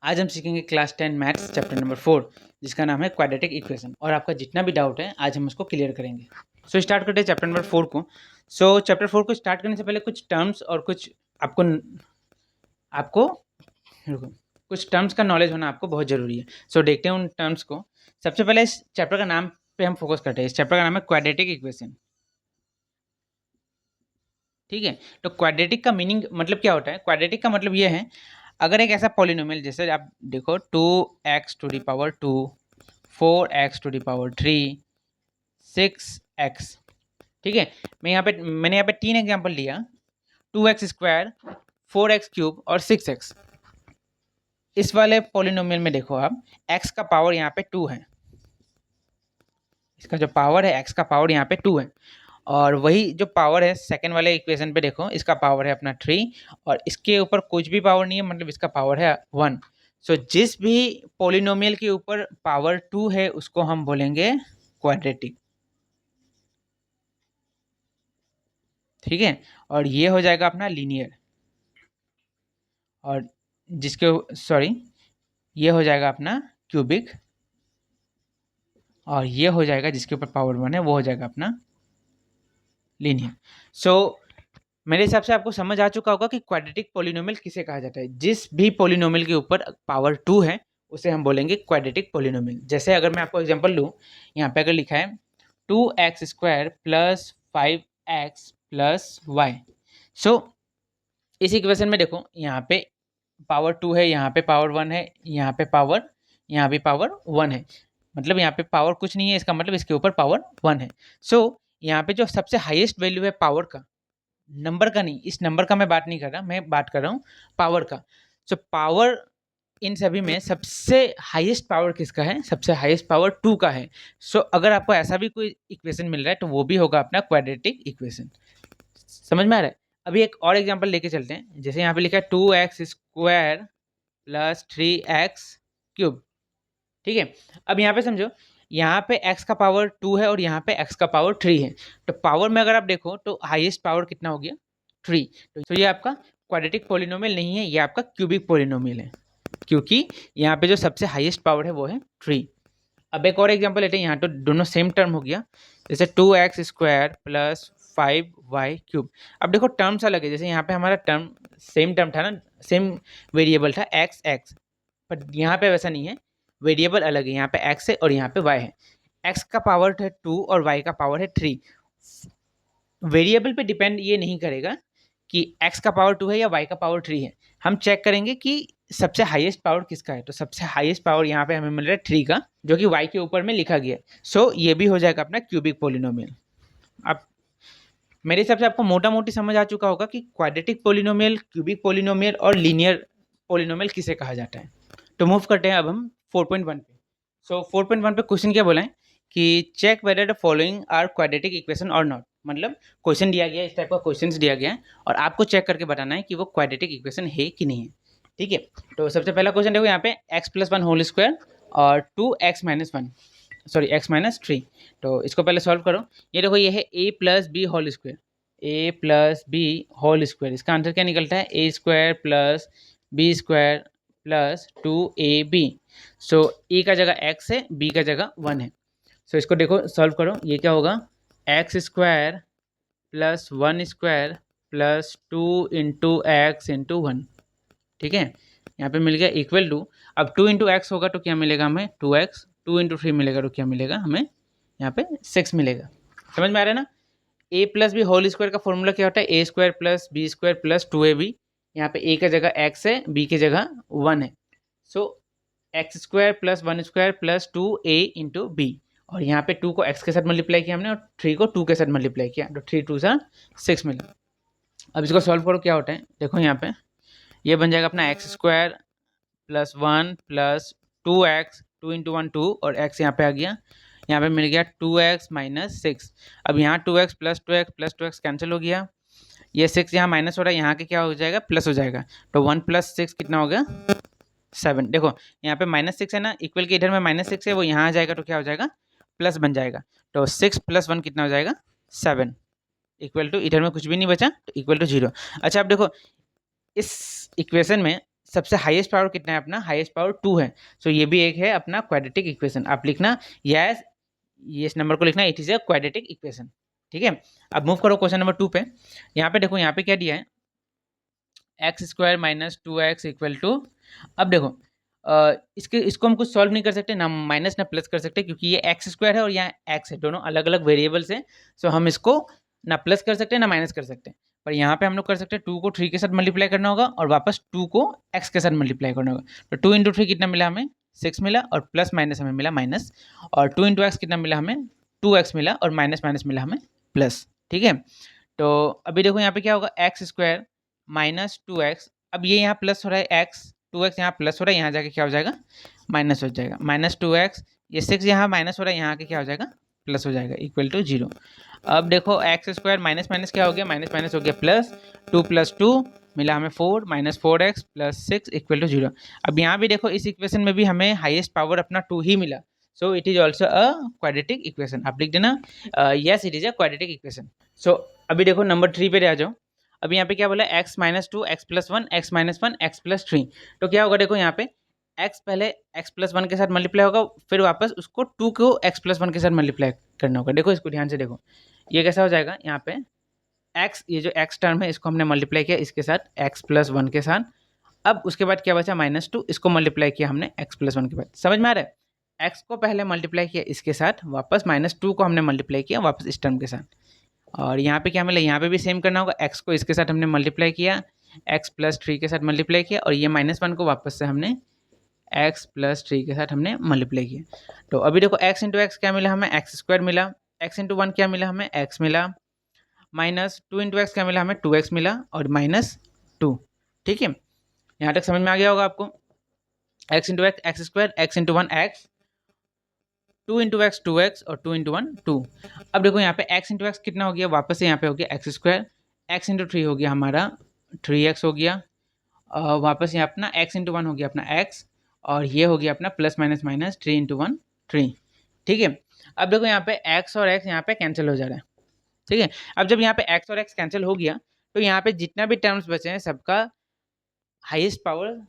आज हम सीखेंगे क्लास 10 मैथ्स चैप्टर नंबर 4 जिसका नाम है क्वाड्रेटिक इक्वेशन। और आपका जितना भी डाउट है आज हम उसको क्लियर करेंगे। सो स्टार्ट करते हैं चैप्टर नंबर 4 को। सो चैप्टर 4 को स्टार्ट करने से पहले कुछ टर्म्स और कुछ आपको आपको रुको, कुछ टर्म्स का नॉलेज होना आपको बहुत ज़रूरी है। सो देखते हैं उन टर्म्स को। सबसे पहले इस चैप्टर का नाम पे हम फोकस करते हैं। इस चैप्टर का नाम है क्वाड्रेटिक इक्वेशन। ठीक है, तो क्वाड्रेटिक का मीनिंग मतलब क्या होता है? क्वाड्रेटिक का मतलब ये है, अगर एक ऐसा पॉलिनोमियल जैसे आप देखो 2x⁻², 4x⁻3, 6x। ठीक है, मैंने यहाँ पे 3 एग्जांपल लिया, 2x², 4x³ और 6x। इस वाले पॉलिनोमियल में देखो आप, x का पावर यहाँ पे 2 है। इसका जो पावर है x का पावर यहाँ पे 2 है। और वही जो पावर है सेकंड वाले इक्वेशन पे देखो, इसका पावर है अपना 3 और इसके ऊपर कुछ भी पावर नहीं है, मतलब इसका पावर है 1। सो जिस भी पॉलिनोमियल के ऊपर पावर 2 है उसको हम बोलेंगे क्वाड्रेटिक। ठीक है, और ये हो जाएगा अपना लीनियर, और ये हो जाएगा अपना क्यूबिक, और ये हो जाएगा जिसके ऊपर पावर 1 है वो हो जाएगा अपना लीनियर। सो मेरे हिसाब से आपको समझ आ चुका होगा कि क्वाड्रेटिक पॉलिनोमियल किसे कहा जाता है। जिस भी पॉलिनोमियल के ऊपर पावर 2 है उसे हम बोलेंगे क्वाड्रेटिक पॉलिनोमियल। जैसे अगर मैं आपको एग्जांपल लूँ, यहाँ पे अगर लिखा है 2x² + 5x + y। सो इस इक्वेशन में देखो, यहाँ पे पावर 2 है, यहाँ पे पावर 1 है, यहाँ भी पावर 1 है, मतलब यहाँ पे पावर कुछ नहीं है, इसका मतलब इसके ऊपर पावर 1 है। सो यहाँ पे जो सबसे हाईएस्ट वैल्यू है पावर का, नंबर का नहीं, इस नंबर का मैं बात नहीं कर रहा, मैं बात कर रहा हूँ पावर का। सो पावर इन सभी में सबसे हाईएस्ट पावर किसका है? सबसे हाईएस्ट पावर 2 का है। सो अगर आपको ऐसा भी कोई इक्वेशन मिल रहा है तो वो भी होगा अपना क्वाड्रेटिक इक्वेशन। समझ में आ रहा है? अभी एक और एग्जांपल लेके चलते हैं। जैसे यहाँ पे लिखा है 2x² + 3x³। ठीक है, अब यहाँ पे समझो, यहाँ पे x का पावर 2 है और यहाँ पे x का पावर 3 है। तो पावर में अगर आप देखो तो हाईएस्ट पावर कितना हो गया? 3। तो ये आपका क्वाड्रेटिक पॉलिनोमियल नहीं है, ये आपका क्यूबिक पॉलिनोमियल है, क्योंकि यहाँ पे जो सबसे हाईएस्ट पावर है वो है 3। अब एक और एग्जांपल लेते हैं, यहाँ तो दोनों सेम टर्म हो गया। जैसे 2x² + 5y³। अब देखो टर्म्स अलग है। जैसे यहाँ पे हमारा टर्म सेम टर्म था ना, सेम वेरिएबल था x, बट यहाँ पे वैसा नहीं है, वेरिएबल अलग है। यहाँ पे x है और यहाँ पे y है। x का पावर है 2 और y का पावर है 3। वेरिएबल पे डिपेंड ये नहीं करेगा कि x का पावर 2 है या y का पावर 3 है। हम चेक करेंगे कि सबसे हाईएस्ट पावर किसका है। तो सबसे हाईएस्ट पावर यहाँ पे हमें मिल रहा है 3 का, जो कि y के ऊपर में लिखा गया है। सो ये भी हो जाएगा अपना क्यूबिक पॉलिनोमियल। अब मेरे हिसाब से आपको मोटा मोटी समझ आ चुका होगा कि क्वाड्रेटिक पॉलिनोमियल, क्यूबिक पॉलिनोमियल और लीनियर पॉलिनोमियल किसे कहा जाता है। तो मूव करते हैं अब हम 4.1 पे। सो 4.1 पे क्वेश्चन क्या बोला है कि check whether the following are quadratic equation और नॉट। मतलब क्वेश्चन दिया गया है, इस टाइप का क्वेश्चन दिया गया है और आपको चेक करके बताना है कि वो क्वाड्रेटिक इक्वेशन है कि नहीं है। ठीक है, तो सबसे पहला क्वेश्चन देखो, यहाँ पे x+1² और 2x−1 तो इसको पहले सॉल्व करो। ये देखो, ये है a+b², इसका आंसर क्या निकलता है? a² + b² + 2ab। So a का जगह x है, b का जगह 1 है। सो इसको देखो सॉल्व करो, ये क्या होगा? x² + 1² + 2 × x × 1। ठीक है, यहाँ पे मिल गया इक्वल टू, अब 2 × x होगा तो क्या मिलेगा हमें? 2x, 2 × 3 मिलेगा तो क्या मिलेगा हमें? यहाँ पे 6 मिलेगा। समझ में आ रहा है ना? a+b² का फॉर्मूला क्या होता है? a² + b² + 2ab। यहाँ पे a का जगह x है, b की जगह 1 है। सो x² + 1² + 2a × b, और यहाँ पे 2 को x के साथ मल्टीप्लाई किया हमने और 3 को 2 के साथ मल्टीप्लाई किया, तो 3 2 6 मिला। अब इसको सॉल्व करो, क्या होता है देखो, यहाँ पे ये बन जाएगा अपना x² + 1 + 2x, 2 × 1 2 और x यहाँ पे आ गया, यहाँ पे मिल गया 2x - 6। अब यहाँ 2x + 2x + 2x कैंसिल हो गया, ये 6 यहाँ माइनस हो रहा है, यहाँ के क्या हो जाएगा? प्लस हो जाएगा। तो 1 + 6 कितना हो गया? 7। देखो यहाँ पे -6 है ना, इक्वल के इधर में -6 है, वो यहाँ आ जाएगा तो क्या हो जाएगा? प्लस बन जाएगा। तो 6 + 1 कितना हो जाएगा? 7, इक्वल टू इधर में कुछ भी नहीं बचा तो इक्वल टू 0। अच्छा अब देखो, इस इक्वेशन में सबसे हाईएस्ट पावर कितना है अपना, हाईएस्ट पावर 2 है। सो ये भी एक है अपना क्वाड्रेटिक इक्वेशन। आप लिखना यस, ये इस नंबर को लिखना it is a quadratic equation. ठीक है, अब मूव करो क्वेश्चन नंबर 2 पे। यहाँ पे देखो, यहाँ पे क्या दिया है, x square minus 2x equal to, अब देखो इसको हम कुछ सॉल्व नहीं कर सकते, ना माइनस ना प्लस कर सकते, क्योंकि ये एक्स स्क्वायर है और यहाँ एक्स है, दोनों अलग अलग वेरिएबल्स हैं। सो हम इसको ना प्लस कर सकते हैं ना माइनस कर सकते हैं। पर यहाँ पे हम लोग कर सकते हैं 2 को 3 के साथ मल्टीप्लाई करना होगा और वापस 2 को x के साथ मल्टीप्लाई करना होगा। तो 2 इंटू 3 कितना मिला हमें, 6 मिला, और प्लस माइनस हमें मिला माइनस, और 2 इंटू एक्स कितना मिला हमें, 2x मिला, और माइनस माइनस मिला हमें प्लस। ठीक है, तो अभी देखो यहाँ पे क्या होगा, एक्स स्क्वायर माइनस 2x, अब ये यहाँ प्लस हो रहा है x, 2x यहाँ प्लस हो रहा है, यहाँ जाके क्या हो जाएगा, माइनस हो जाएगा, माइनस 2x, ये 6 यहाँ माइनस हो रहा है, यहाँ के क्या हो जाएगा, प्लस हो जाएगा, इक्वल टू 0। अब देखो एक्स स्क्वायर माइनस माइनस क्या हो गया, माइनस माइनस हो गया प्लस, 2 प्लस 2 मिला हमें 4, minus 4x plus 6 equal to 0। अब यहाँ भी देखो, इस इक्वेशन में भी हमें हाईएस्ट पावर अपना 2 ही मिला। So it is also a quadratic equation. आप लिख देना yes it is a quadratic equation. So अभी देखो नंबर 3 पे आ जाओ। अब यहाँ पे क्या बोला, x minus 2 x plus 1 x minus 1 x plus 3। तो क्या होगा, देखो यहाँ पे x पहले x प्लस 1 के साथ मल्टीप्लाई होगा, फिर वापस उसको 2 को x प्लस 1 के साथ मल्टीप्लाई करना होगा। देखो इसको ध्यान से देखो, ये कैसा हो जाएगा, यहाँ पे x, ये जो x टर्म है इसको हमने मल्टीप्लाई किया इसके साथ x प्लस 1 के साथ। अब उसके बाद क्या बचा, माइनस 2, इसको मल्टीप्लाई किया हमने x प्लस 1 के बाद। समझ में आ रहा है, x को पहले मल्टीप्लाई किया इसके साथ, वापस माइनस 2 को हमने मल्टीप्लाई किया वापस इस टर्म के साथ। और यहाँ पे क्या मिला, यहाँ पे भी सेम करना होगा, x को इसके साथ हमने मल्टीप्लाई किया, x प्लस 3 के साथ मल्टीप्लाई किया, और ये माइनस 1 को वापस से हमने x प्लस 3 के साथ हमने मल्टीप्लाई किया। तो अभी देखो x इंटू एक्स क्या मिला हमें, एक्स स्क्वायर मिला, x इंटू 1 क्या मिला हमें, x मिला, माइनस 2 इंटू एक्स क्या मिला हमें, 2x मिला, और माइनस 2। ठीक है, यहाँ तक समझ में आ गया होगा आपको। x into x x square, x into 1 x, 2 into x 2x, और 2 इंटू 1 2। अब देखो यहाँ पे x इंटू एक्स कितना हो गया, वापस से यहाँ पे हो गया एक्स स्क्वायर, x इंटू 3 हो गया हमारा 3x हो गया, वापस यहाँ अपना x इंटू 1 हो गया अपना x, और ये हो गया अपना प्लस माइनस माइनस 3 इंटू 1 3। ठीक है, अब देखो यहाँ पे x और x यहाँ पे कैंसिल हो जा रहा है। ठीक है, अब जब यहाँ पे x और x कैंसिल हो गया, तो यहाँ पे जितना भी टर्म्स बचे हैं सबका हाईएस्ट पावर,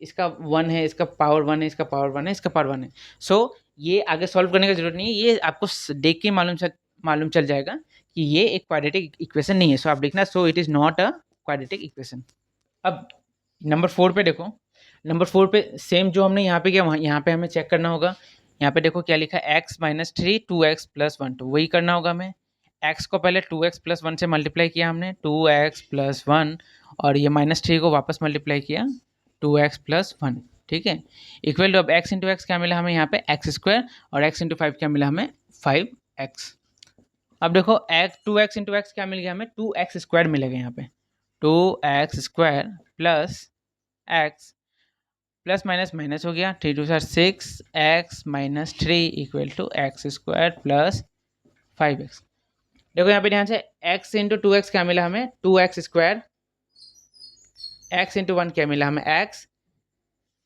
इसका 1 है, इसका पावर 1 है, इसका पावर 1 है, इसका पावर 1 है। सो ये आगे सॉल्व करने की जरूरत नहीं है, ये आपको देख के मालूम चल जाएगा कि ये एक क्वाड्रेटिक इक्वेशन नहीं है। सो आप लिखना, सो it is not a quadratic equation. अब नंबर 4 पे देखो, नंबर 4 पे सेम जो हमने यहाँ पे किया, वहाँ यहाँ पे हमें चेक करना होगा। यहाँ पे देखो क्या लिखा है, एक्स माइनस 3 2x प्लस 1, तो वही करना होगा हमें। एक्स को पहले 2x प्लस 1 से मल्टीप्लाई किया हमने, 2x प्लस 1, और ये माइनस 3 को वापस मल्टीप्लाई किया 2x प्लस 1। ठीक है, इक्वल टू, अब x इंटू एक्स क्या मिला हमें यहाँ पे, एक्स स्क्वायर, और x इंटू 5 क्या मिला हमें, 5x। अब देखो 2x इंटू एक्स क्या मिल गया हमें, 2x स्क्वायर मिलेगा यहाँ पे, 2x square plus x, plus minus minus हो गया, 3 2 6 x minus 3 equal to x square plus 5x। देखो यहाँ पे ध्यान से, x इंटू 2x क्या मिला हमें, 2x स्क्वायर, x इंटू 1 क्या मिला हमें, x,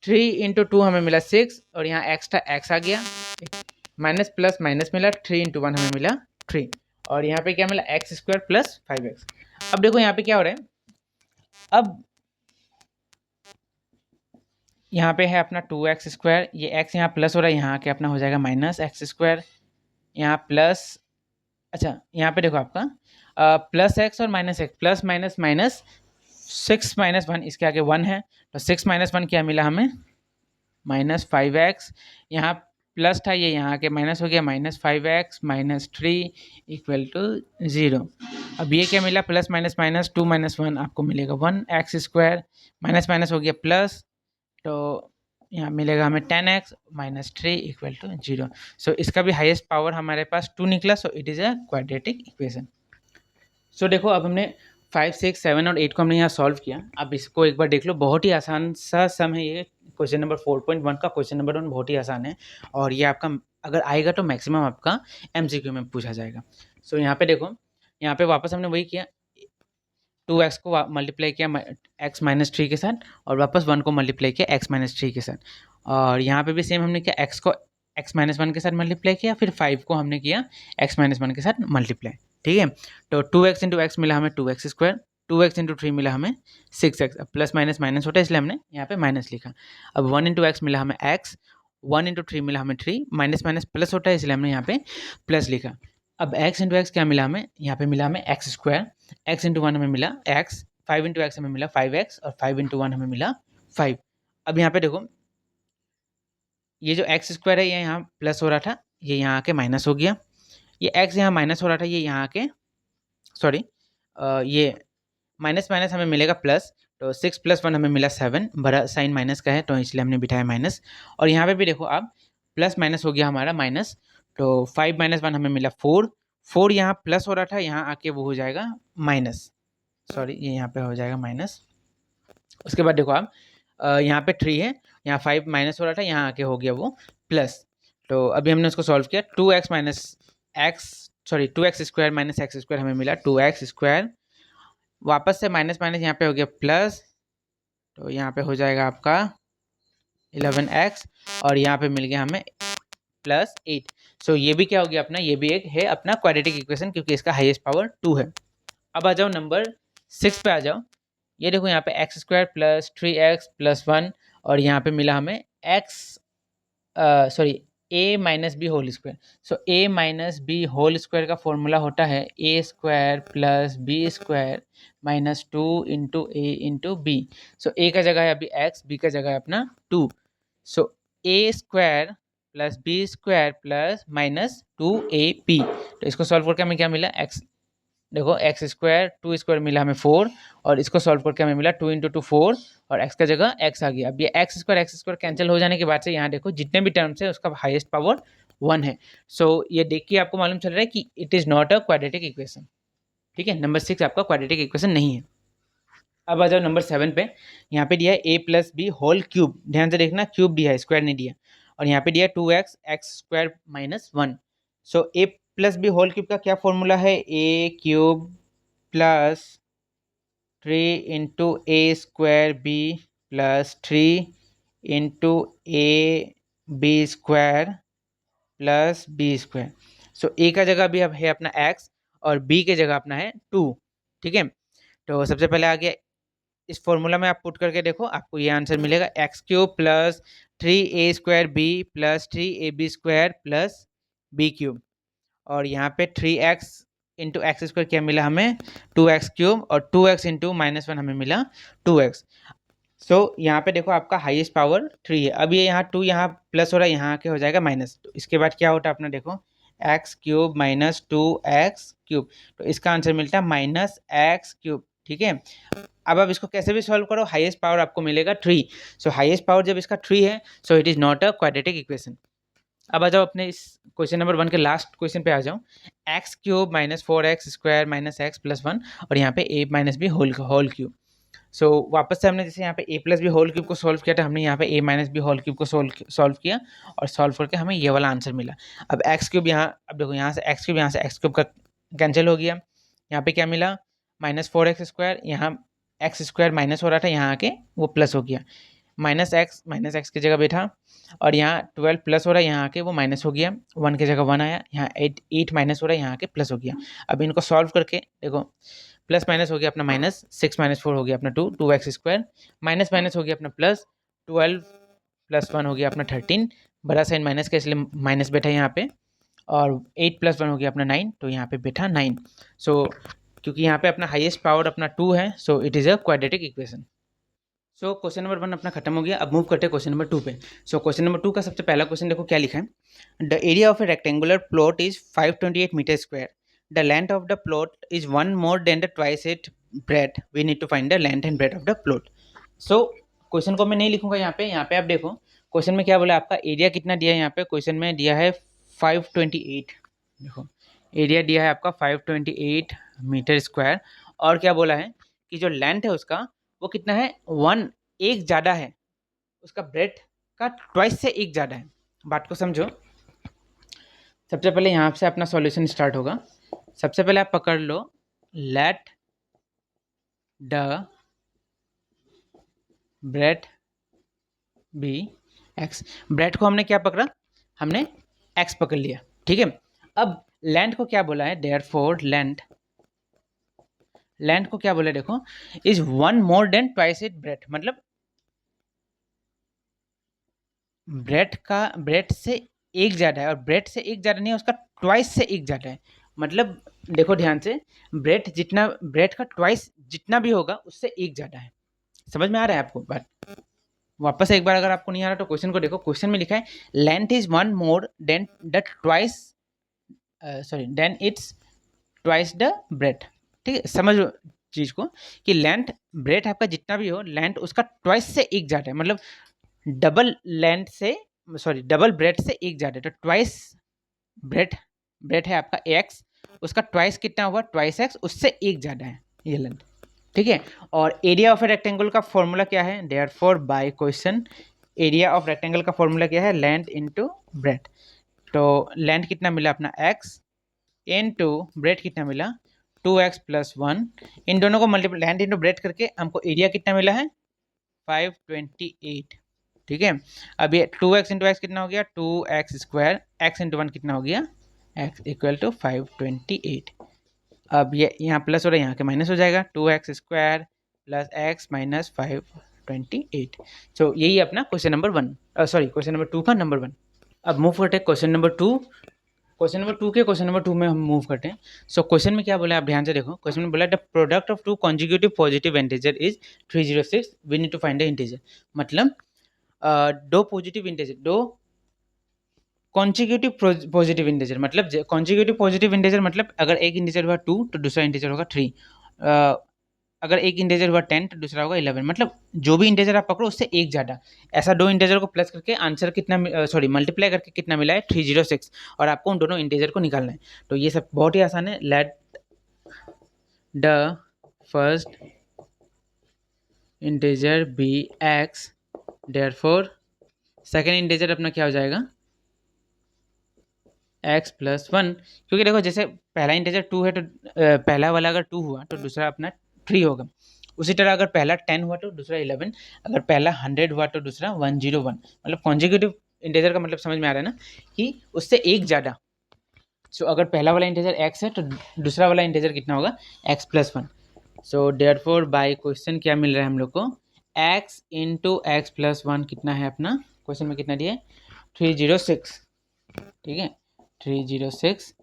3 इंटू 2 हमें मिला 6, और यहाँ एक्स्ट्रा x आ गया, माइनस प्लस माइनस मिला, 3 इंटू 1 हमें मिला 3, और यहाँ पे क्या मिला, एक्स स्क्वायर प्लस 5x। अब देखो यहाँ पे क्या हो रहा है, अब यहाँ पे है अपना 2x स्क्वायर, ये x यहाँ प्लस हो रहा है, यहाँ के अपना हो जाएगा माइनस एक्स स्क्वायर, यहाँ प्लस, अच्छा यहाँ पे देखो आपका प्लस x और minus x, plus minus minus 6 minus 1, इसके आगे 1 है, तो 6 माइनस 1 क्या मिला हमें, माइनस 5x, यहाँ प्लस था, ये यहाँ के माइनस हो गया, minus 5x minus 3 equal to 0। अब ये क्या मिला, प्लस माइनस माइनस 2 माइनस 1 आपको मिलेगा 1x स्क्वायर, माइनस माइनस हो गया प्लस, तो यहाँ मिलेगा हमें 10x माइनस 3 इक्वल टू 0। सो इसका भी हाईएस्ट पावर हमारे पास 2 निकला, so it is a quadratic equation. So देखो अब हमने 5 6 7 और 8 को हमने यहाँ सॉल्व किया। अब इसको एक बार देख लो, बहुत ही आसान सा सम है ये। क्वेश्चन नंबर 4.1 का क्वेश्चन नंबर 1 बहुत ही आसान है, और ये आपका अगर आएगा तो मैक्सिमम आपका MCQ में पूछा जाएगा। सो यहाँ पे देखो, यहाँ पे वापस हमने वही किया, 2x को मल्टीप्लाई किया x माइनस 3 के साथ, और वापस 1 को मल्टीप्लाई किया x माइनस 3 के साथ, और यहाँ पे भी सेम हमने किया, x को x माइनस 1 के साथ मल्टीप्लाई किया, फिर 5 को हमने किया x माइनस 1 के साथ मल्टीप्लाई। ठीक है, तो 2x इंटू एक्स मिला हमें 2x स्क्वायर, 2x इंटू 3 मिला हमें 6x। अब प्लस माइनस माइनस होता है इसलिए हमने यहाँ पे माइनस लिखा। अब 1 इंटू एक्स मिला हमें x, 1 इंटू 3 मिला हमें 3, माइनस माइनस प्लस होता है इसलिए हमने यहाँ पे प्लस लिखा। अब x इंटू एक्स क्या मिला हमें, यहाँ पे मिला हमें एक्स स्क्वायर, x इंटू 1 हमें मिला x, 5 इंटू एक्स हमें मिला 5x और 5 इंटू 1 हमें मिला 5। अब यहाँ पे देखो ये जो एक्स स्क्वायर है ये यहाँ प्लस हो रहा था, ये यहाँ आके माइनस हो गया। ये x यहाँ माइनस हो रहा था, ये यहाँ आके सॉरी ये माइनस माइनस हमें मिलेगा प्लस। तो 6 + 1 हमें मिला 7, बड़ा साइन माइनस का है तो इसलिए हमने बिठाया माइनस। और यहाँ पे भी देखो आप प्लस माइनस हो गया हमारा माइनस, तो 5 - 1 हमें मिला 4। 4 यहाँ प्लस हो रहा था, यहाँ आके वो हो जाएगा माइनस, सॉरी ये यहाँ पे हो जाएगा माइनस। उसके बाद देखो आप यहाँ पे 3 है, यहाँ 5 माइनस हो रहा था, यहाँ आके हो गया वो प्लस। तो अभी हमने उसको सॉल्व किया, 2x square minus x square हमें मिला 2x स्क्वायर, वापस से माइनस माइनस यहाँ पे हो गया प्लस, तो यहाँ पे हो जाएगा आपका 11x और यहाँ पे मिल गया हमें +8। सो ये भी क्या हो गया अपना, ये भी एक है अपना क्वाड्रेटिक इक्वेशन क्योंकि इसका हाईएस्ट पावर 2 है। अब आ जाओ नंबर 6 पे आ जाओ। ये देखो यहाँ पे x square plus 3x plus 1 और यहाँ पे मिला हमें a minus b whole square. So a minus b whole square का फॉर्मूला होता है a square plus b square minus 2 into a into b. So a का जगह है अभी x, b का जगह है अपना 2। So a square plus b square plus minus 2ab। तो इसको सॉल्व करके हमें क्या मिला x, देखो एक्स स्क्वायर 2 स्क्वायर मिला हमें 4 और इसको सॉल्व करके हमें मिला 2 इंटू 2 4 और x का जगह x आ गया। अब ये एक्स स्क्वायर कैंसिल हो जाने के बाद से यहाँ देखो जितने भी टर्म्स है उसका हाईएस्ट पावर 1 है। सो ये देख के आपको मालूम चल रहा है कि it is not a quadratic equation. ठीक है, नंबर 6 आपका क्वाड्रेटिक इक्वेशन नहीं है। अब आ जाओ नंबर 7 पे। यहाँ पे दिया है a plus b whole cube, ध्यान से देखना क्यूब दिया है स्क्वायर नहीं दिया, और यहाँ पे दिया 2x x square minus 1। So a plus b whole cube का क्या फॉर्मूला है, a cube plus 3 into a square b plus 3 into a b square plus b square. So a का जगह भी अब है अपना x और b के जगह अपना है 2। ठीक है, तो सबसे पहले आ गया इस फॉर्मूला में आप पुट करके देखो आपको ये आंसर मिलेगा x cube plus 3a square b plus 3ab square plus b cube, और यहाँ पे 3x इंटू एक्स स्क्वायर क्या मिला हमें 2x क्यूब और 2x इंटू -1 हमें मिला 2x। सो यहाँ पे देखो आपका हाईएस्ट पावर 3 है। अब ये यहाँ 2 यहाँ प्लस हो रहा है, यहाँ आके हो जाएगा माइनस, तो इसके बाद क्या होता है अपना देखो x cube minus 2x cube, तो इसका आंसर मिलता है -x क्यूब। ठीक है, अब आप इसको कैसे भी सॉल्व करो हाईएस्ट पावर आपको मिलेगा 3। सो हाईएस्ट पावर जब इसका 3 है सो it is not a quadratic equation. अब आ जाओ अपने इस क्वेश्चन नंबर 1 के लास्ट क्वेश्चन पे आ जाओ। X cube minus 4x square minus x plus 1 और यहाँ पे a minus b whole cube. So वापस से हमने जैसे यहाँ पे a plus b whole cube को सॉल्व किया था, हमने यहाँ पे a minus b whole cube को सॉल्व किया और सॉल्व करके हमें ये वाला आंसर मिला। अब एक्स क्यूब यहाँ, अब देखो यहाँ से एक्स क्यूब, यहाँ से एक्स क्यूब का कैंसिल हो गया, यहाँ पे क्या मिला -4x स्क्वायर, यहाँ एक्स स्क्वायर माइनस हो रहा था, यहाँ आके वो प्लस हो गया, माइनस एक्स की जगह बैठा, और यहाँ 12 प्लस हो रहा है, यहाँ आके वो माइनस हो गया, 1 की जगह 1 आया, यहाँ 8 माइनस हो रहा है, यहाँ आके प्लस हो गया। अब इनको सॉल्व करके देखो प्लस माइनस हो गया अपना माइनस, 6 - 4 हो गया अपना 2x स्क्वायर, माइनस माइनस हो गया अपना प्लस, 12 + 1 हो गया अपना 13, बड़ा साइन माइनस का इसलिए माइनस बैठा यहाँ पे, और 8 + 1 हो गया अपना 9, तो यहाँ पे बैठा 9। सो क्योंकि यहाँ पे अपना हाईएस्ट पावर अपना 2 है, सो it is a quadratic equation. So question number 1 अपना खत्म हो गया। अब मूव करते हैं क्वेश्चन नंबर 2 पे। सो क्वेश्चन नंबर 2 का सबसे पहला क्वेश्चन देखो क्या लिखा है, the area of a rectangular plot is 528 metre square, the length of the plot is 1 more than the twice it breadth, we need to find the length and breadth of the plot. So question को मैं नहीं लिखूंगा यहाँ पे आप देखो question में क्या बोला, आपका एरिया कितना दिया है, यहाँ पे क्वेश्चन में दिया है 528, देखो एरिया दिया है आपका 528 मीटर स्क्वायर, और क्या बोला है कि जो लेंथ है उसका वो कितना है, 1 एक ज़्यादा है, उसका ब्रेथ का ट्वाइस से एक ज़्यादा है। बात को समझो, सबसे पहले यहाँ से अपना सॉल्यूशन स्टार्ट होगा। सबसे पहले आप पकड़ लो let the breadth be x, breadth को हमने क्या पकड़ा, हमने एक्स पकड़ लिया। ठीक है, अब लेंथ को क्या बोला है, देयरफॉर लेंथ को क्या बोला देखो, is 1 more than twice it breadth, मतलब ब्रेथ से एक ज़्यादा है, और ब्रेथ से एक ज़्यादा नहीं है, उसका ट्वाइस से एक ज़्यादा है। मतलब देखो ध्यान से, ब्रेथ का ट्वाइस जितना भी होगा उससे एक ज़्यादा है। समझ में आ रहा है आपको बात? वापस एक बार अगर आपको नहीं आ रहा तो क्वेश्चन को देखो, क्वेश्चन में लिखा है length is 1 more than the twice, sorry then it's twice the breadth. ठीक है, समझ लो चीज को कि लेंथ ब्रेथ आपका जितना भी हो, लेंथ उसका ट्वाइस से एक ज़्यादा है, मतलब डबल लेंथ से, सॉरी डबल ब्रेथ से एक ज़्यादा है। तो ट्वाइस ब्रेथ, ब्रेथ है आपका एक्स, उसका ट्वाइस कितना हुआ, ट्वाइस एक्स, उससे एक ज़्यादा है ये लेंथ। ठीक है, और एरिया ऑफ ए रेक्टेंगल का फॉर्मूला क्या है, therefore by question area of rectangle का फॉर्मूला क्या है, लेंथ इनटू ब्रेथ। तो लेंथ कितना मिला अपना एक्स, इनटू ब्रेथ कितना मिला 2x + 1, इन दोनों को मल्टीप्लाई लेंथ इनटू ब्रेथ करके हमको एरिया कितना मिला है 528। ठीक है, अब ये 2x इंटू एक्स कितना हो गया 2x², x इंटू 1 कितना हो गया x = 528। अब ये यहाँ प्लस हो रहा है, यहाँ के माइनस हो जाएगा, 2x² + x - 528। सो यही अपना question number 1, sorry question number 2 का नंबर 1। अब मूव करते हैं क्वेश्चन नंबर 2। क्वेश्चन नंबर 2 के क्वेश्चन नंबर 2 में हम मूव करते हैं। सो क्वेश्चन में क्या बोला है आप ध्यान से देखो, क्वेश्चन में बोला the product of two consecutive positive integer is 306, we need to find the integer. मतलब दो पॉजिटिव इंटीजर, दो कॉन्जिक्यूटिव पॉजिटिव इंटीजर, मतलब कॉन्जिक्यूटिव पॉजिटिव इंटीजर मतलब अगर एक इंटीजर हुआ 2 तो दूसरा इंटीजर होगा 3, अगर एक इंटीजर हुआ 10 तो दूसरा होगा 11, मतलब जो भी इंटीजर आप पकड़ो उससे एक ज़्यादा। ऐसा दो इंटीजर को प्लस करके आंसर कितना, सॉरी मल्टीप्लाई करके कितना मिला है 306, और आपको उन दोनों इंटीजर को निकालना है। तो ये सब बहुत ही आसान है। Let the first integer be x, therefore second integer अपना क्या हो जाएगा x + 1, क्योंकि देखो जैसे पहला इंटीजर 2 है तो पहला वाला अगर 2 हुआ तो दूसरा अपना 3 होगा। उसी तरह अगर पहला 10 हुआ तो दूसरा 11, अगर पहला 100 हुआ तो दूसरा 101। मतलब कॉन्जिक्यूटिव इंटीजर का मतलब समझ में आ रहा है ना, कि उससे एक ज़्यादा। सो अगर पहला वाला इंटीजर x है तो दूसरा वाला इंटीजर कितना होगा x + 1। So therefore by question क्या मिल रहा है हम लोग को, x × x + 1 कितना है अपना, क्वेश्चन में कितना दिया है 306। ठीक है 306,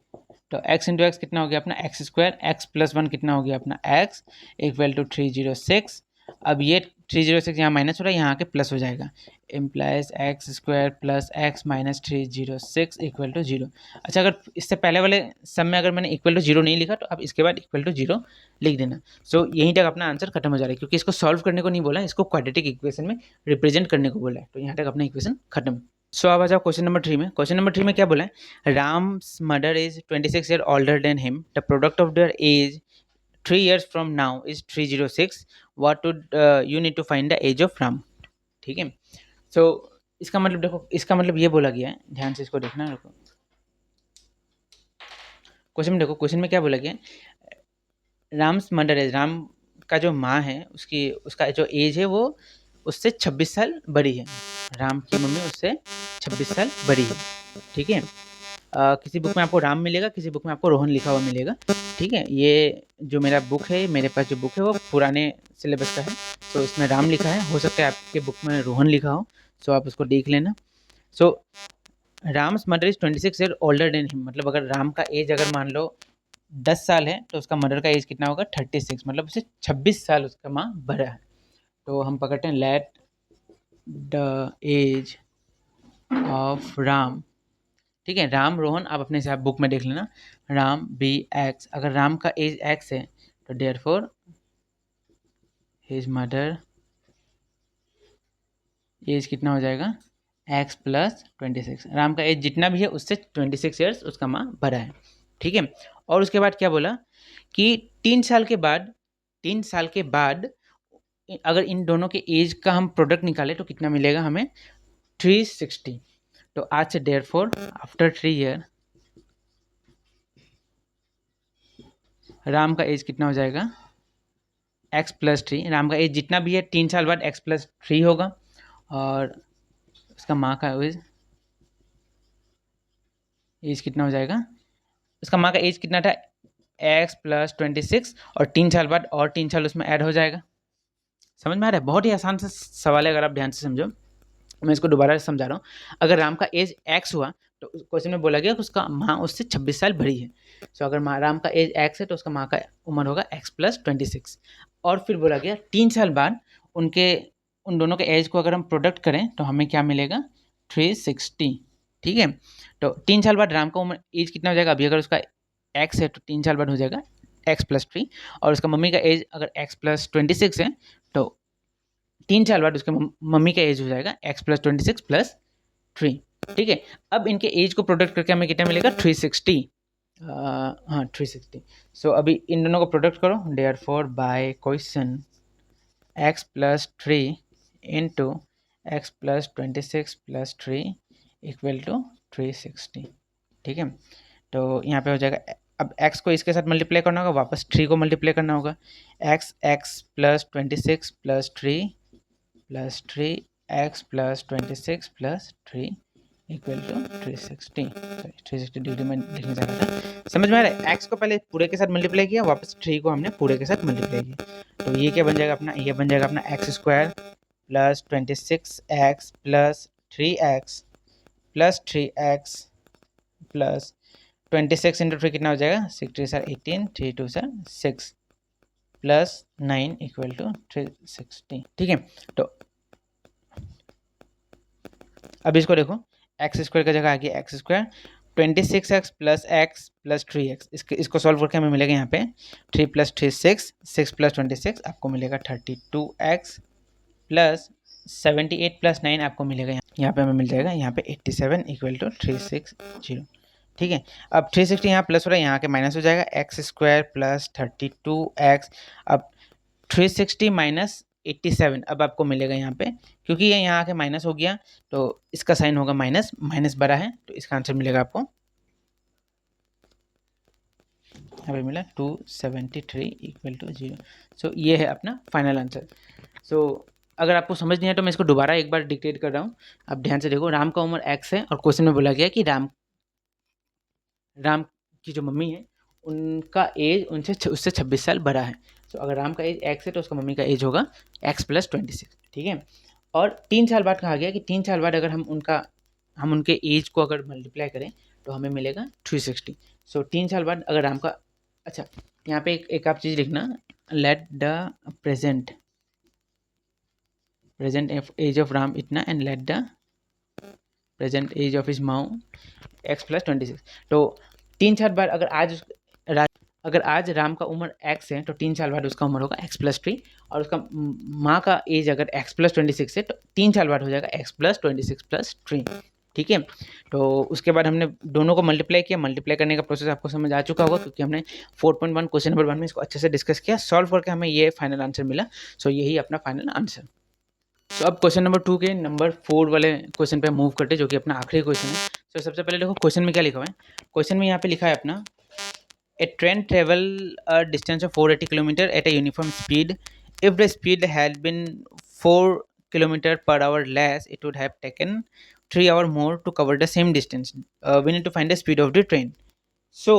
तो x इंटू एक्स कितना हो गया अपना x², x + 1 कितना हो गया अपना x = 306। अब ये 306 यहाँ माइनस हो रहा है, यहाँ आके प्लस हो जाएगा, इम्प्लाइज x² + x - 306 = 0। अच्छा, अगर इससे पहले वाले सब में अगर मैंने इक्वल टू 0 नहीं लिखा तो अब इसके बाद इक्वल टू 0 लिख देना। सो यहीं तक अपना आंसर खत्म हो जा रहा है, क्योंकि इसको सॉल्व करने को नहीं बोला, इसको क्वाड्रेटिक इक्वेशन में रिप्रेजेंट करने को बोला है। तो यहाँ तक अपना इक्वेशन खत्म। सो अब आ जाओ क्वेश्चन नंबर 3 में। क्वेश्चन नंबर 3 में क्या बोला है, Ram's mother is 26 year older than him, the product of their age 3 years from now is 306, what would you need to find the age of Ram. ठीक है, सो इसका मतलब देखो, इसका मतलब ये बोला गया है, ध्यान से इसको देखना। देखो क्वेश्चन में देखो, क्वेश्चन में क्या बोला गया है, राम्स मदर एज, राम का जो माँ है उसकी, उसका जो एज है वो उससे 26 साल बड़ी है। राम की मम्मी उससे 26 साल बड़ी है। ठीक है, किसी बुक में आपको राम मिलेगा, किसी बुक में आपको रोहन लिखा हुआ मिलेगा। ठीक है, ये जो मेरा बुक है, मेरे पास जो बुक है वो पुराने सिलेबस का है, तो इसमें राम लिखा है, हो सकता है आपके बुक में रोहन लिखा हो, सो आप उसको देख लेना। So Ram's mother is 26 year older than him, मतलब अगर राम का एज अगर मान लो 10 साल है तो उसका मदर का एज कितना होगा 36, मतलब उससे 26 साल उसका माँ बड़ा है। तो हम पकड़ते हैं let the age of Ram. ठीक है, राम रोहन आप अपने से आप बुक में देख लेना, राम बी एक्स, अगर राम का एज एक्स है तो देयरफॉर हिज मदर एज कितना हो जाएगा x + 26। राम का एज जितना भी है उससे 26 ईयर्स उसका माँ बड़ा है। ठीक है, और उसके बाद क्या बोला कि 3 साल के बाद, 3 साल के बाद अगर इन दोनों के एज का हम प्रोडक्ट निकालें तो कितना मिलेगा हमें 360। तो आज से देयरफॉर आफ्टर 3 ईयर राम का एज कितना हो जाएगा x + 3। राम का एज जितना भी है 3 साल बाद x + 3 होगा, और उसका माँ का एज कितना हो जाएगा, उसका माँ का एज कितना था एक्स प्लस 26 और 3 साल बाद और 3 साल उसमें ऐड हो जाएगा। समझ में आ रहा है? बहुत ही आसान सा सवाल है, अगर आप ध्यान से समझो। मैं इसको दोबारा समझा रहा हूँ। अगर राम का एज एक्स हुआ तो क्वेश्चन में बोला गया कि उसका माँ उससे 26 साल बड़ी है। सो अगर राम का एज एक्स है तो उसका माँ का उम्र होगा एक्स प्लस 26। और फिर बोला गया 3 साल बाद उन दोनों के एज को अगर हम प्रोडक्ट करें तो हमें क्या मिलेगा? 360। ठीक है, तो 3 साल बाद राम का उम्र एज कितना हो जाएगा? अभी अगर उसका एक्स है तो 3 साल बाद हो जाएगा एक्स प्लस 3, और उसका मम्मी का एज अगर एक्स प्लस 26 है तो 3 साल बाद उसके मम्मी का एज हो जाएगा एक्स प्लस 26 प्लस 3। ठीक है, अब इनके एज को प्रोडक्ट करके हमें कितना मिलेगा? 360। हाँ 360। सो अभी इन दोनों को प्रोडक्ट करो, therefore by question x plus 3 into x plus 26 plus 3 equal to 360। ठीक है, तो यहाँ पे हो जाएगा, अब x को इसके साथ मल्टीप्लाई करना होगा, वापस 3 को मल्टीप्लाई करना होगा। x plus 26 plus 3 plus 3 x plus 26 plus 3 equal to 360। 360 degree में लिखने जा रहा था, समझ में आ रहा है? एक्स को पहले पूरे के साथ मल्टीप्लाई किया, वापस 3 को हमने पूरे के साथ मल्टीप्लाई किया, तो ये क्या बन जाएगा अपना? ये बन जाएगा अपना x square plus 26x plus 3x plus 3x plus 26 into 3 कितना हो जाएगा? 6 सर 18, 3 2 सर 6 प्लस 9 इक्वल टू 360। ठीक है, तो अब इसको देखो, एक्स स्क्वायर का जगह आ गया x square, 26x plus x plus 3x, इसको सॉल्व करके हमें मिलेगा यहाँ पे 3 प्लस 3 6, 6 प्लस 26 आपको मिलेगा 32x प्लस 78 प्लस 9 आपको मिलेगा यहाँ पे हमें मिल जाएगा यहाँ पे 87 इक्वल टू 360। ठीक है, अब 360 यहाँ प्लस हो रहा है, यहाँ के माइनस हो जाएगा, एक्स स्क्वायर प्लस 32x, अब 360 माइनस 87 अब आपको मिलेगा यहाँ पे, क्योंकि ये यहाँ के माइनस हो गया तो इसका साइन होगा माइनस, माइनस बड़ा है तो इसका आंसर मिलेगा आपको यहाँ पे मिला 273 इक्वल टू 0। सो ये है अपना फाइनल आंसर। सो अगर आपको समझ नहीं है तो मैं इसको दोबारा एक बार डिक्टेट कर रहा हूँ, आप ध्यान से देखो। राम का उम्र एक्स है और क्वेश्चन में बोला गया कि राम की जो मम्मी है उनका एज उससे 26 साल बड़ा है। तो अगर राम का एज एक्स है तो उसका मम्मी का एज होगा एक्स प्लस 26। ठीक है, और 3 साल बाद कहा गया कि 3 साल बाद अगर हम उनके एज को अगर मल्टीप्लाई करें तो हमें मिलेगा 360। सो 3 साल बाद अगर राम का, अच्छा यहाँ पे एक आप चीज़ लिखना, let the present age of Ram इतना and let the present age of his माऊ एक्स प्लस 26। तो 3 साल बाद अगर आज राम का उम्र x है तो 3 साल बाद उसका उम्र होगा x प्लस 3, और उसका माँ का एज अगर x प्लस 26 है तो 3 साल बाद हो जाएगा x प्लस 26 प्लस 3। ठीक है, तो उसके बाद हमने दोनों को मल्टीप्लाई किया, मल्टीप्लाई करने का प्रोसेस आपको समझ आ चुका होगा क्योंकि हमने 4.1 क्वेश्चन नंबर 1 में इसको अच्छे से डिस्कस किया, सॉल्व करके हमें ये फाइनल आंसर मिला। सो यही अपना फाइनल आंसर। तो अब क्वेश्चन नंबर 2 के नंबर 4 वाले क्वेश्चन पे मूव करते जो कि अपना आखिरी क्वेश्चन है। तो सबसे पहले देखो क्वेश्चन में क्या लिखा हुआ है। क्वेश्चन में यहाँ पे लिखा है अपना, a train travel a distance of 480 km at a uniform speed. If the speed had been 4 km per hour less, it would have taken 3 hours more to cover the same distance. We need to find the speed of the train. So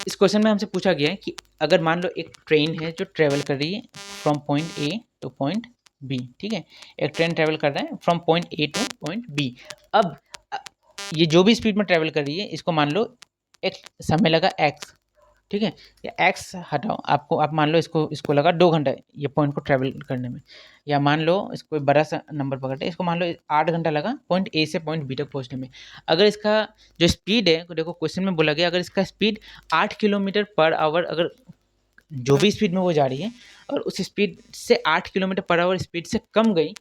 इस question में हमसे पूछा गया है कि अगर मान लो एक ट्रेन है जो ट्रेवल कर रही है from point A to point B. ठीक है, एक ट्रेन ट्रेवल कर रहा है from point A to point B. अब ये जो भी स्पीड में ट्रेवल कर रही है इसको मान लो एक समय लगा x। ठीक है, या x हटाओ, आप मान लो इसको लगा 2 घंटा ये पॉइंट को ट्रेवल करने में, या मान लो इसको बड़ा सा नंबर पकड़ते, इसको मान लो 8 घंटा लगा पॉइंट ए से पॉइंट बी तक पहुंचने में। अगर इसका जो स्पीड है, देखो क्वेश्चन में बोला गया अगर इसका स्पीड 8 किलोमीटर पर आवर, अगर जो भी स्पीड में वो जा रही है और उस स्पीड से 8 किलोमीटर पर आवर स्पीड से कम गई,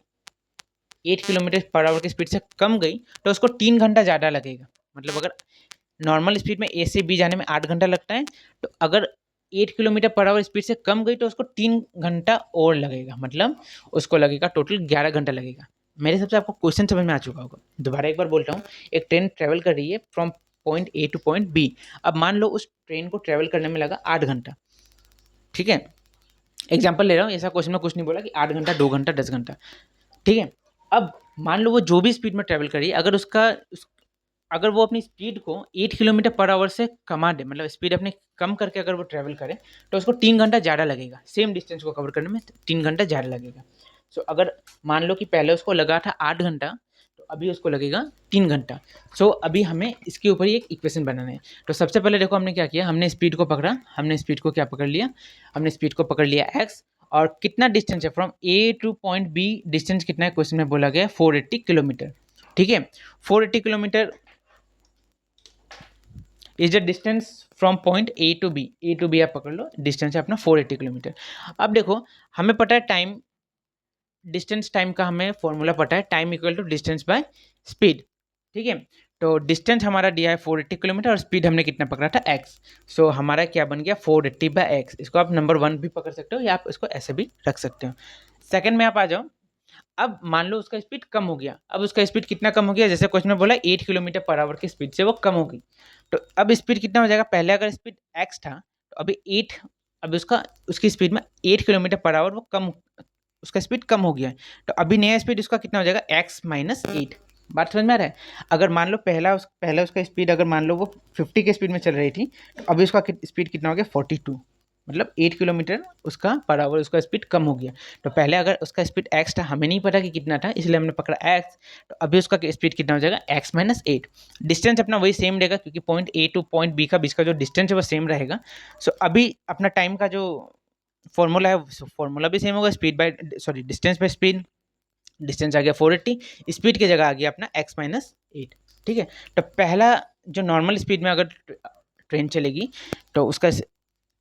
8 किलोमीटर पर आवर की स्पीड से कम गई तो उसको 3 घंटा ज़्यादा लगेगा। मतलब अगर नॉर्मल स्पीड में ए से बी जाने में 8 घंटा लगता है, तो अगर 8 किलोमीटर पर आवर स्पीड से कम गई तो उसको 3 घंटा और लगेगा, मतलब उसको लगेगा टोटल 11 घंटा लगेगा। मेरे हिसाब से आपको क्वेश्चन समझ में आ चुका होगा। दोबारा एक बार बोलता हूँ, एक ट्रेन ट्रेवल कर रही है from point A to point B. अब मान लो उस ट्रेन को ट्रेवल करने में लगा 8 घंटा। ठीक है, एग्जाम्पल ले रहा हूँ, ऐसा क्वेश्चन में कुछ नहीं बोला कि 8 घंटा 2 घंटा 10 घंटा। ठीक है, अब मान लो वो जो भी स्पीड में ट्रेवल कर रही है, अगर वो अपनी स्पीड को 8 किलोमीटर पर आवर से कमा दे, मतलब स्पीड अपने कम करके अगर वो ट्रैवल करे, तो उसको 3 घंटा ज़्यादा लगेगा, सेम डिस्टेंस को कवर करने में 3 घंटा ज़्यादा लगेगा। सो अगर मान लो कि पहले उसको लगा था 8 घंटा, तो अभी उसको लगेगा 3 घंटा। सो अभी हमें इसके ऊपर ही एक इक्वेशन बनाना है। तो सबसे पहले देखो हमने क्या किया, हमने स्पीड को पकड़ा, हमने स्पीड को क्या पकड़ लिया, हमने स्पीड को पकड़ लिया x, और कितना डिस्टेंस है from A to point B, distance कितना है क्वेश्चन में बोला गया 480 किलोमीटर। ठीक है, 480 kilometre is the distance from point A to B. A to B आप पकड़ लो, डिस्टेंस है अपना 480 किलोमीटर। अब देखो हमें पता है टाइम, डिस्टेंस टाइम का हमें फॉर्मूला पता है, time equal to distance by speed. ठीक है, तो डिस्टेंस हमारा दिया है 480 किलोमीटर और स्पीड हमने कितना पकड़ा था x। सो हमारा क्या बन गया 480 बाय x। इसको आप नंबर 1 भी पकड़ सकते हो या आप इसको ऐसे भी रख सकते हो। सेकंड में आप आ जाओ, अब मान लो उसका स्पीड कम हो गया। अब उसका स्पीड कितना कम हो गया, जैसे क्वेश्चन में बोला 8 किलोमीटर पर आवर की स्पीड से वो कम हो गई। तो अब स्पीड कितना हो जाएगा, पहले अगर स्पीड x था तो अभी 8, अभी उसकी स्पीड में 8 किलोमीटर पर आवर वो कम, उसका स्पीड कम हो गया है। तो अभी नया स्पीड उसका कितना हो जाएगा x माइनस 8। बात समझ में आ रहा है। अगर मान लो पहला उसका स्पीड, अगर मान लो वो 50 के स्पीड में चल रही थी, तो अभी उसका स्पीड कितना हो गया 42, मतलब 8 किलोमीटर उसका पर आवर उसका स्पीड कम हो गया। तो पहले अगर उसका स्पीड x था, हमें नहीं पता कि कितना था, इसलिए हमने पकड़ा x। तो अभी उसका स्पीड कितना हो जाएगा x माइनस 8। डिस्टेंस अपना वही सेम रहेगा, क्योंकि point A to point B का बीच का जो डिस्टेंस है वो सेम रहेगा। सो अभी अपना टाइम का जो फॉर्मूला है, फॉर्मूला भी सेम होगा, speed by sorry distance by speed. Distance आ गया 480, स्पीड की जगह आ गया अपना x माइनस 8। ठीक है, तो पहला जो नॉर्मल स्पीड में अगर ट्रेन चलेगी तो उसका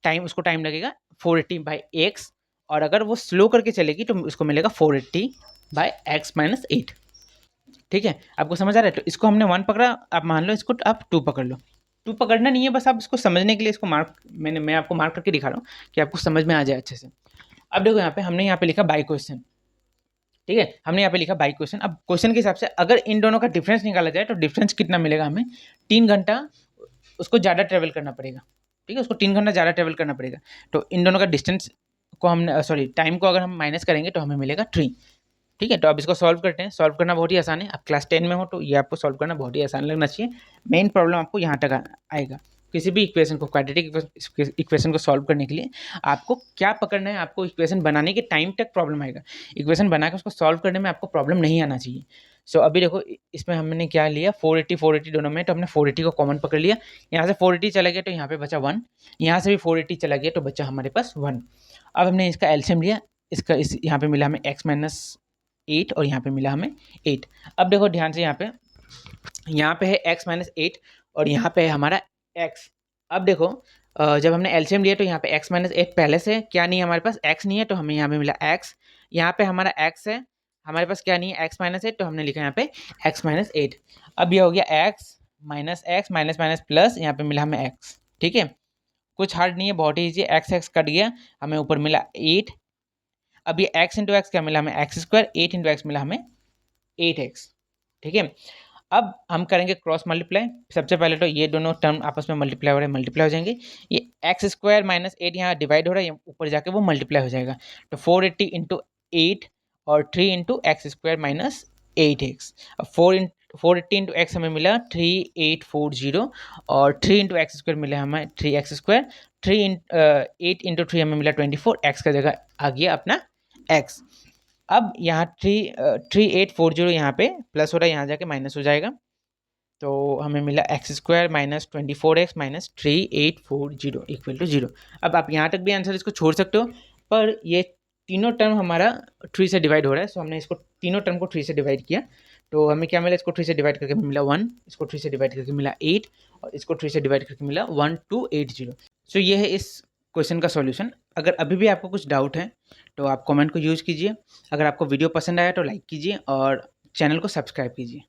टाइम, उसको टाइम लगेगा 480 बाई एक्स, और अगर वो स्लो करके चलेगी तो उसको मिलेगा 480 बाई एक्स माइनस 8। ठीक है, आपको समझ आ रहा है। तो इसको हमने 1 पकड़ा, आप मान लो इसको आप 2 पकड़ लो। 2 पकड़ना नहीं है, बस आप इसको समझने के लिए इसको मार्क, मैं आपको मार्क करके दिखा रहा हूँ कि आपको समझ में आ जाए अच्छे से। अब देखो यहाँ पे हमने यहाँ पे लिखा बाई क्वेश्चन। ठीक है, हमने यहाँ पे लिखा बाई क्वेश्चन। अब क्वेश्चन के हिसाब से अगर इन दोनों का डिफरेंस निकाला जाए तो डिफरेंस कितना मिलेगा हमें, 3 घंटा उसको ज़्यादा ट्रेवल करना पड़ेगा। ठीक है, उसको 3 घंटा ज़्यादा ट्रेवल करना पड़ेगा। तो इन दोनों का डिस्टेंस को हमने सॉरी टाइम को अगर हम माइनस करेंगे तो हमें मिलेगा 3। ठीक है, तो अब इसको सॉल्व करते हैं। सॉल्व करना बहुत ही आसान है, आप क्लास 10 में हो तो ये आपको सॉल्व करना बहुत ही आसान लगना चाहिए। मेन प्रॉब्लम आपको यहाँ तक आएगा। किसी भी इक्वेशन को, क्वाड्रेटिक इक्वेशन को सॉल्व करने के लिए आपको क्या पकड़ना है, आपको इक्वेशन बनाने के टाइम तक प्रॉब्लम आएगा। इक्वेशन बना के उसको सॉल्व करने में आपको प्रॉब्लम नहीं आना चाहिए। सो अभी देखो इसमें हमने क्या लिया, 480 दोनों में, तो हमने 480 को कॉमन पकड़ लिया। यहाँ से 480 चला गया तो यहाँ पे बचा 1, यहाँ से भी 480 चला गया तो बचा हमारे पास 1। अब हमने इसका एलसीएम लिया, इसका यहाँ पे मिला हमें x माइनस 8 और यहाँ पे मिला हमें 8। अब देखो ध्यान से, यहाँ पे है x माइनस 8 और यहाँ पे है हमारा x। अब देखो जब हमने एलसीएम लिया तो यहाँ पे x माइनस 8 पहले से क्या नहीं है, हमारे पास x नहीं है, तो हमें यहाँ पे मिला x। यहाँ पे हमारा x है, हमारे पास क्या नहीं है x माइनस 8, तो हमने लिखा यहाँ पे x माइनस 8। अब ये हो गया x माइनस माइनस प्लस, यहाँ पे मिला हमें x। ठीक है, कुछ हार्ड नहीं है, बहुत ही ईजी। x कट गया, हमें ऊपर मिला 8। अब ये x इंटू एक्स क्या मिला हमें x स्क्वायर, 8 इंटू एक्स मिला हमें 8x। ठीक है, अब हम करेंगे क्रॉस मल्टीप्लाई। सबसे पहले तो ये दोनों टर्म आपस में मल्टीप्लाई हो जाएंगे। ये एक्स स्क्वायर माइनस 8 यहाँ डिवाइड हो रहा है, ऊपर जाके वो मल्टीप्लाई हो जाएगा। तो 480 इंटू 8 और 3 into x square minus 8x। अब 480 इंटू एक्स हमें मिला 3840 और 3 इंटू एक्स स्क्वायर मिला हमें 3x स्क्वायर। 8 इंटू 3 हमें मिला 24, एक्स का जगह आ गया अपना x। अब यहाँ 3840 यहाँ पे प्लस हो रहा है, यहाँ जाके माइनस हो जाएगा, तो हमें मिला x square minus 24x minus 3840 equal to 0। अब आप यहाँ तक भी आंसर इसको छोड़ सकते हो, पर ये तीनों टर्म हमारा 3 से डिवाइड हो रहा है। सो हमने इसको तीनों टर्म को 3 से डिवाइड किया, तो हमें क्या मिला, इसको 3 से डिवाइड करके मिला 1, इसको 3 से डिवाइड करके मिला 8 और इसको 3 से डिवाइड करके मिला 1280। सो ये है इस क्वेश्चन का सॉल्यूशन। अगर अभी भी आपको कुछ डाउट है तो आप कमेंट को यूज़ कीजिए। अगर आपको वीडियो पसंद आया तो लाइक कीजिए और चैनल को सब्सक्राइब कीजिए।